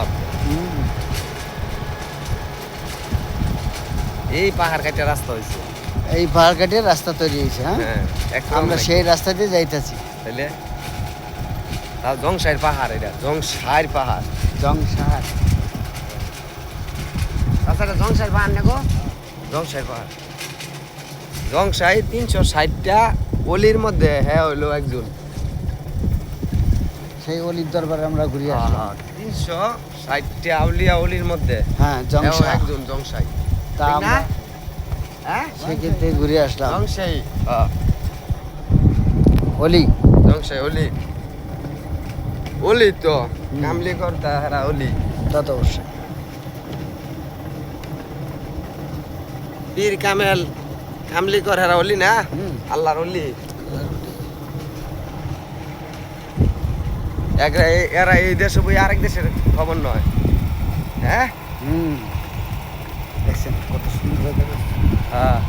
অভাব। এই পাহাড় কাটে রাস্তা হয়েছে। এই পাহাড় কাটিয়ে রাস্তা তৈরি হয়েছে। হ্যাঁ, আমরা সেই রাস্তা দিয়ে যাইতেছি। তাহলে তাও জংসাইর পাহাড়, এটা জংসাইর পাহাড়। জংসার তাছাড়া জংসাইর পাহাড় না গো, জংসাইর পাহাড়। জংসাই 360টা অলির মধ্যে হ্যাঁ হইলো একজন। সেই অলির দরবারে আমরা ঘুরে আসলাম। 360টা আউলিয়া অলির মধ্যে হ্যাঁ, জংসা একজন জংসাই। তা ঠিক না? আমরা হ্যাঁ, সেক্ষেত্রে ঘুরে আসলাম। জংসাই অলি জংসাই অলি, অলি তো কামলি করতা হারা অলি। তা তো অবশ্যই। পীর কামেল কামলি কর হারা অলি না, হুম। আল্লাহর অলি। এরা এই দেশে বই আরেক দেশের খবর নয়। হ্যাঁ, দেখছেন কত সুন্দর জায়গা। হ্যাঁ।